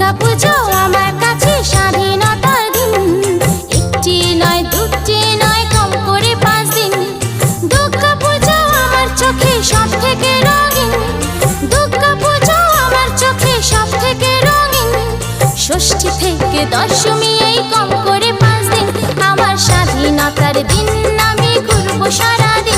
দুর্গা পুজো আমার কাছে স্বাধীনতার দিন। একটি নয় দুটি নয় কম করে 5 দিন। দুর্গা পুজো আমার চোখে সব থেকে রঙিন। দুর্গা পুজো আমার চোখে সব থেকে রঙিন। ষষ্ঠী থেকে দশমী এই কম করে 5 দিন। আমার স্বাধীনতার দিন আমি ঘুরবো সারাদিন।